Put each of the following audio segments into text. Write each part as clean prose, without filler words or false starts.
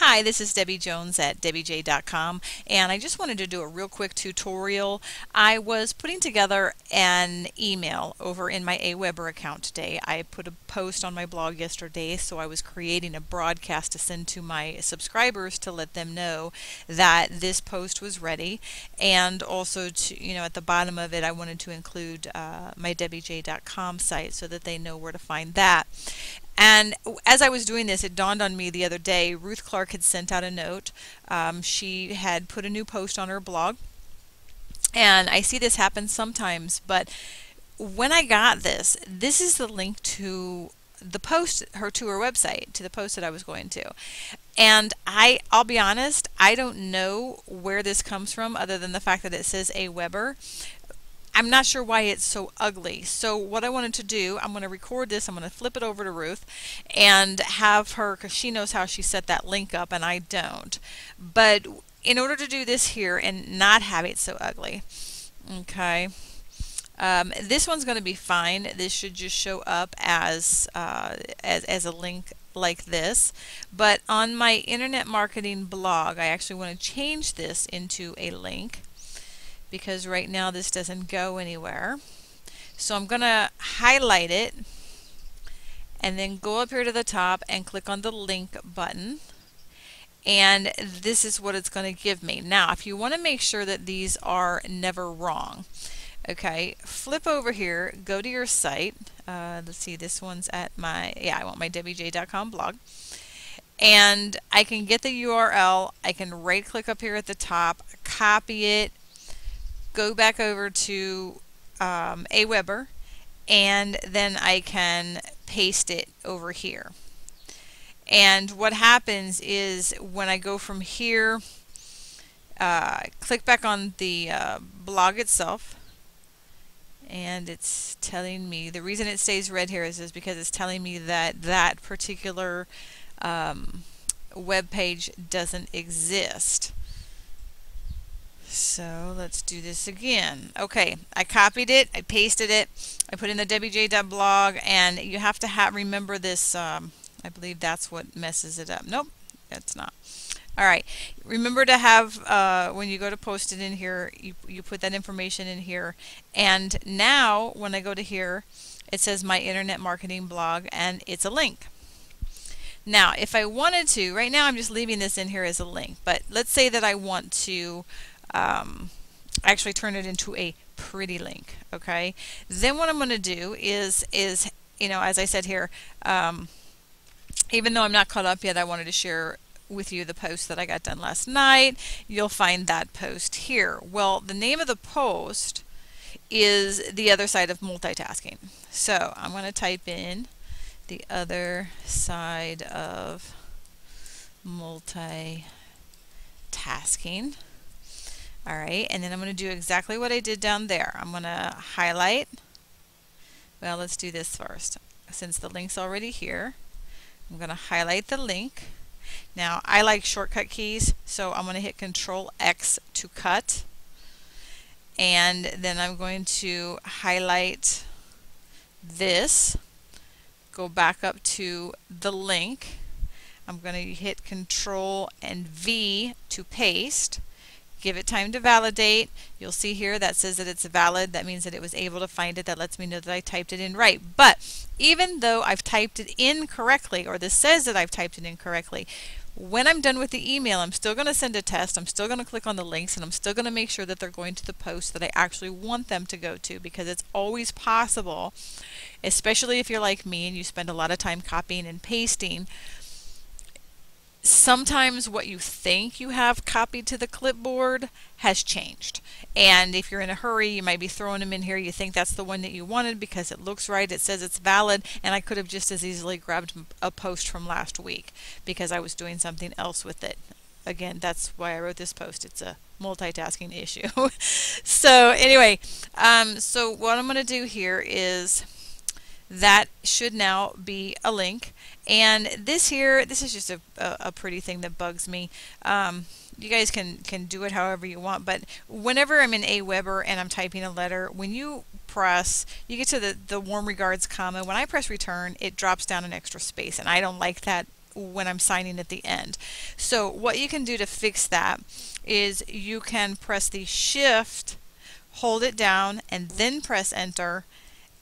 Hi, this is Debbie Jones at debbiej.com, and I just wanted to do a real quick tutorial. I was putting together an email over in my Aweber account today. I put a post on my blog yesterday, so I was creating a broadcast to send to my subscribers to let them know that this post was ready, and also to, at the bottom of it I wanted to include my debbiej.com site so that they know where to find that. And as I was doing this, it dawned on me the other day, Ruth Clark had sent out a note. She had put a new post on her blog. And I see this happen sometimes, but when I got this, this is the link to the post, to her website, to the post that I was going to. And I'll be honest, I don't know where this comes from other than the fact that it says Aweber. I'm not sure why it's so ugly. So what I wanted to do, I'm going to record this, I'm going to flip it over to Ruth and have her, because she knows how she set that link up and I don't. But in order to do this here and not have it so ugly, okay, this one's going to be fine. This should just show up as a link like this. But on my internet marketing blog, I actually want to change this into a link, because right now this doesn't go anywhere. So I'm going to highlight it and then go up here to the top and click on the link button, and this is what it's going to give me. Now if you want to make sure that these are never wrong, okay, flip over here, go to your site. Let's see, this one's at I want my debbiej.com blog. And I can get the URL, I can right click up here at the top, copy it, go back over to Aweber, and then I can paste it over here. And what happens is when I go from here, click back on the blog itself, and it's telling me, the reason it stays red here is because it's telling me that that particular web page doesn't exist. So let's do this again. Okay, I copied it, I pasted it, I put in the debbiej.blog, and you have to remember this. I believe that's what messes it up. Nope, that's not. All right, remember to have, when you go to post it in here, you put that information in here. And now when I go to here, it says my internet marketing blog, and it's a link. Now if I wanted to, right now I'm just leaving this in here as a link, but let's say that I want to actually turn it into a pretty link. Okay, then what I'm going to do is as I said here, even though I'm not caught up yet, I wanted to share with you the post that I got done last night. You'll find that post here. Well, the name of the post is The Other Side of Multitasking. So I'm going to type in The Other Side of Multitasking. Alright, and then I'm going to do exactly what I did down there. I'm going to highlight. Well, let's do this first. Since the link's already here, I'm going to highlight the link. Now, I like shortcut keys, so I'm going to hit Control X to cut. And then I'm going to highlight this, go back up to the link. I'm going to hit Control and V to paste. Give it time to validate. You'll see here that says that it's valid. That means that it was able to find it. That lets me know that I typed it in right. But even though I've typed it in correctly, or this says that I've typed it in correctly, when I'm done with the email, I'm still going to send a test. I'm still going to click on the links, and I'm still going to make sure that they're going to the post that I actually want them to go to, because it's always possible, especially if you're like me and you spend a lot of time copying and pasting. Sometimes what you think you have copied to the clipboard has changed, and if you're in a hurry, you might be throwing them in here. You think that's the one that you wanted because it looks right, it says it's valid, and I could have just as easily grabbed a post from last week because I was doing something else with it. Again, that's why I wrote this post. It's a multitasking issue. So anyway, so what I'm going to do here is, that should now be a link. And this here, this is just a pretty thing that bugs me. You guys can do it however you want, but whenever I'm in Aweber and I'm typing a letter, when you press, you get to the warm regards comma, when I press return, it drops down an extra space, and I don't like that when I'm signing at the end. So what you can do to fix that is you can press the Shift, hold it down, and then press Enter,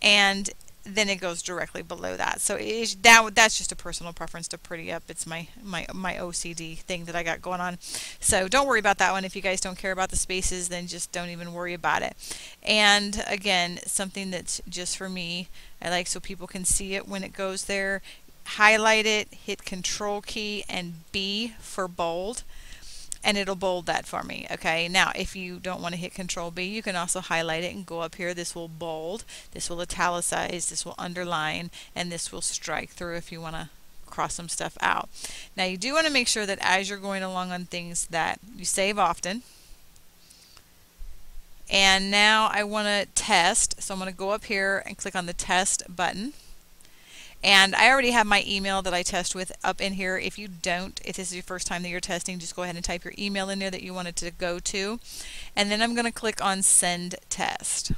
and then it goes directly below that. So that's just a personal preference to pretty up. It's my OCD thing that I got going on. So don't worry about that one. If you guys don't care about the spaces, then just don't even worry about it. And again, something that's just for me, I like so people can see it when it goes there. Highlight it, hit Control key and B for bold, and it'll bold that for me. Okay, now if you don't want to hit Control B, you can also highlight it and go up here. This will bold, this will italicize, this will underline, and this will strike through if you want to cross some stuff out. Now you do want to make sure that as you're going along on things that you save often. And now I want to test, so I'm going to go up here and click on the test button. And I already have my email that I test with up in here. If you don't, if this is your first time that you're testing, just go ahead and type your email in there that you want it to go to. And then I'm going to click on Send Test.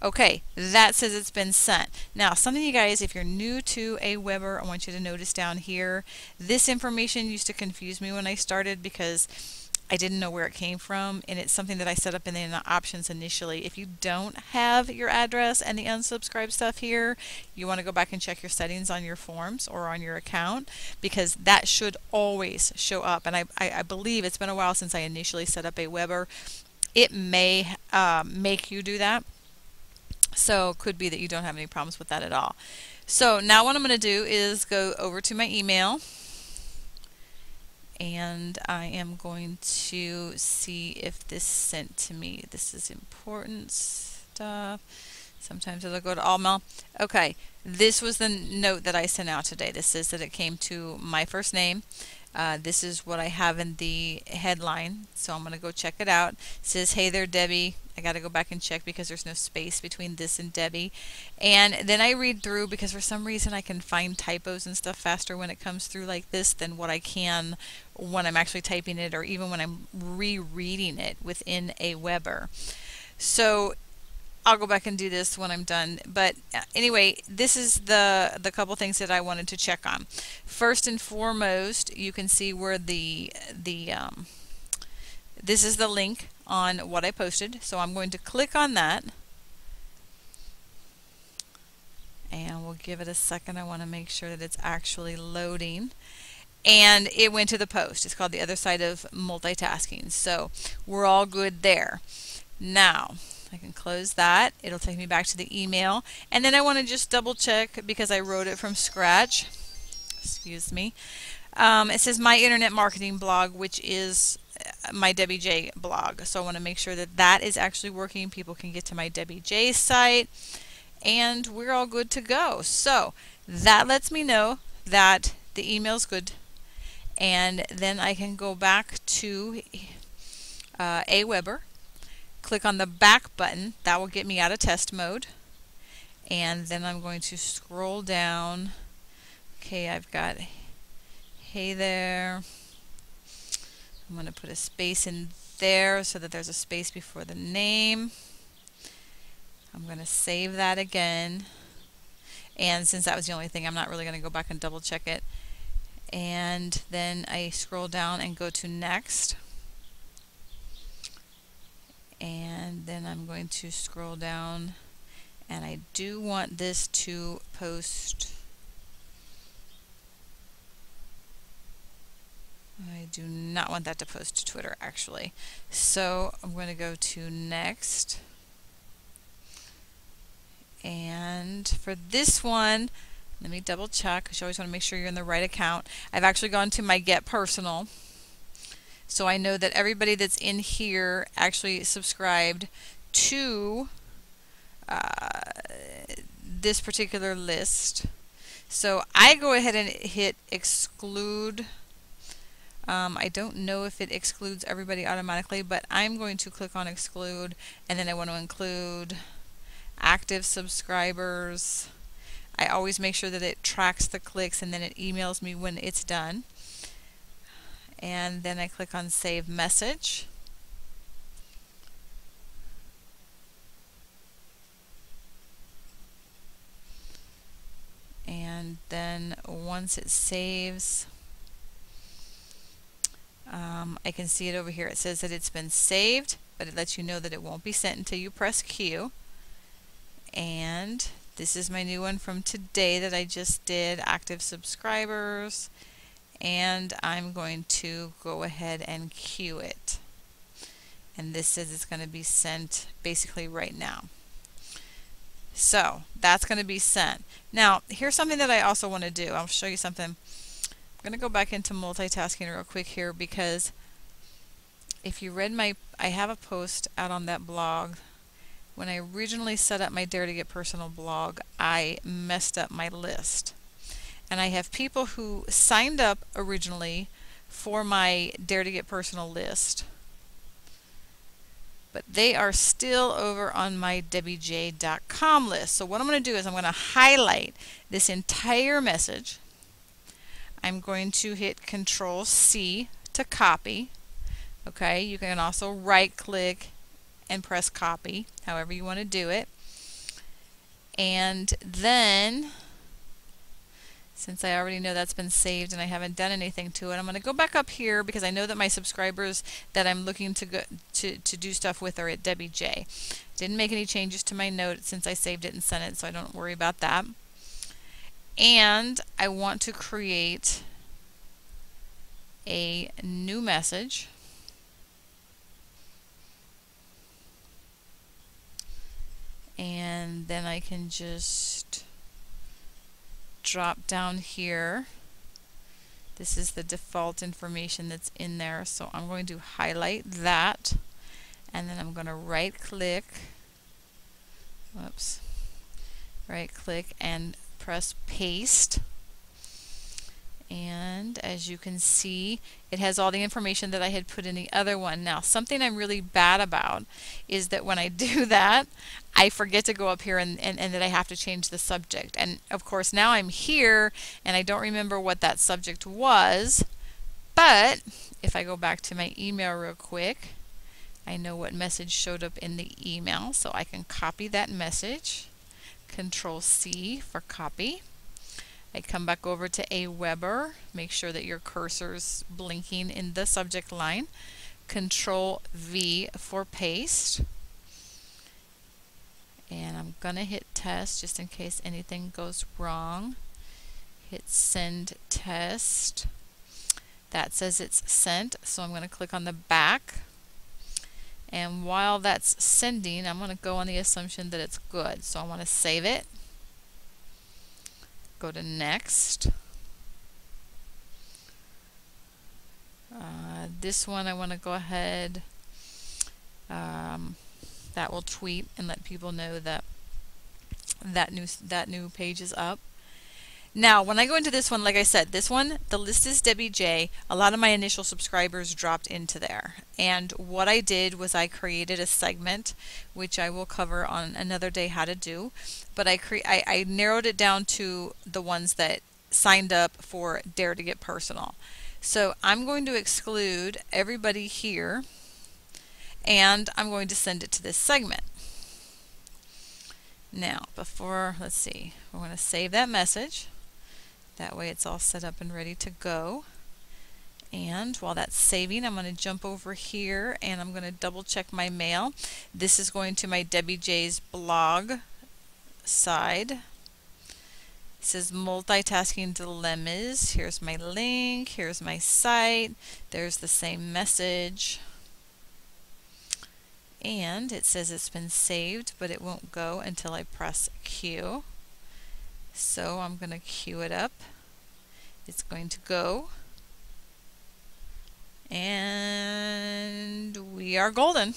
Okay, that says it's been sent. Now, something you guys, if you're new to Aweber, I want you to notice down here, this information used to confuse me when I started because I didn't know where it came from, and it's something that I set up in the options initially. If you don't have your address and the unsubscribe stuff here, you want to go back and check your settings on your forms or on your account, because that should always show up. And I believe it's been a while since I initially set up Aweber. It may make you do that. So it could be that you don't have any problems with that at all. So now what I'm going to do is go over to my email, and I am going to see if this sent to me. This is important stuff. Sometimes it'll go to all mail. Okay, this was the note that I sent out today. This says that it came to my first name. This is what I have in the headline, so I'm going to go check it out. It says, "Hey there, Debbie." I got to go back and check because there's no space between this and Debbie. And then I read through, because for some reason I can find typos and stuff faster when it comes through like this than what I can when I'm actually typing it, or even when I'm rereading it within Aweber. So I'll go back and do this when I'm done. But anyway, this is the couple things that I wanted to check on. First and foremost, you can see where this is the link on what I posted. So I'm going to click on that, and we'll give it a second. I want to make sure that it's actually loading. And it went to the post. It's called The Other Side of Multitasking. So we're all good there. Now I can close that. It'll take me back to the email, and then I want to just double check because I wrote it from scratch. Excuse me. It says My Internet Marketing Blog, which is my Debbie J blog. So I want to make sure that that is actually working. People can get to my Debbie J site, and we're all good to go. So that lets me know that the email's good, and then I can go back to Aweber. Click on the back button. That will get me out of test mode. And then I'm going to scroll down. Okay, I've got hey there. I'm going to put a space in there so that there's a space before the name. I'm going to save that again. And since that was the only thing, I'm not really going to go back and double check it. And then I scroll down and go to next. And then I'm going to scroll down, and I do want this to post. I do not want that to post to Twitter, actually. So I'm going to go to next. And for this one, let me double check, because you always want to make sure you're in the right account. I've actually gone to my Get Personal. So I know that everybody that's in here actually subscribed to this particular list. So I go ahead and hit exclude. I don't know if it excludes everybody automatically, but I'm going to click on exclude, and then I want to include active subscribers. I always make sure that it tracks the clicks, and then it emails me when it's done. And then I click on Save Message. And then once it saves, I can see it over here. It says that it's been saved, but it lets you know that it won't be sent until you press Q. And this is my new one from today that I just did, active subscribers. And I'm going to go ahead and queue it. And this says it's going to be sent basically right now. So that's going to be sent. Now, here's something that I also want to do. I'll show you something. I'm going to go back into multitasking real quick here, because if you read I have a post out on that blog. When I originally set up my Dare to Get Personal blog, I messed up my list. And I have people who signed up originally for my Dare to Get Personal list, but they are still over on my debbiej.com list. So what I'm going to do is I'm going to highlight this entire message. I'm going to hit Control C to copy. Okay, you can also right click and press copy, however you want to do it. And then, since I already know that's been saved and I haven't done anything to it, I'm going to go back up here because I know that my subscribers that I'm looking to do stuff with are at Debbie J. Didn't make any changes to my note since I saved it and sent it, so I don't worry about that. And I want to create a new message. And then I can just drop down here. This is the default information that's in there, so I'm going to highlight that, and then I'm going to right click and press paste. And as you can see, it has all the information that I had put in the other one. Now, something I'm really bad about is that when I do that, I forget to go up here and that I have to change the subject. And of course, now I'm here and I don't remember what that subject was. But if I go back to my email real quick, I know what message showed up in the email, so I can copy that message. Control C for copy. I come back over to Aweber, make sure that your cursor's blinking in the subject line. Control V for paste. And I'm going to hit test just in case anything goes wrong. Hit send test. That says it's sent, so I'm going to click on the back. And while that's sending, I'm going to go on the assumption that it's good. So I want to save it. Go to next. This one I want to go ahead, that will tweet and let people know that that new page is up. Now when I go into this one, like I said, this one, the list is Debbie J. A lot of my initial subscribers dropped into there, and what I did was I created a segment, which I will cover on another day how to do, but I narrowed it down to the ones that signed up for Dare to Get Personal. So I'm going to exclude everybody here, and I'm going to send it to this segment. Now let's see, we're going to save that message. That way it's all set up and ready to go. And while that's saving, I'm going to jump over here and I'm going to double check my mail. This is going to my Debbie J's blog side. It says multitasking dilemmas. Here's my link, here's my site, there's the same message. And it says it's been saved, but it won't go until I press Q. So I'm going to queue it up. It's going to go. And we are golden.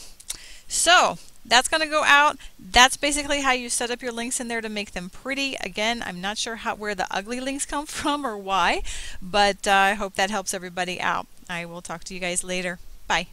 So that's going to go out. That's basically how you set up your links in there to make them pretty. Again, I'm not sure where the ugly links come from or why, but I hope that helps everybody out. I will talk to you guys later. Bye.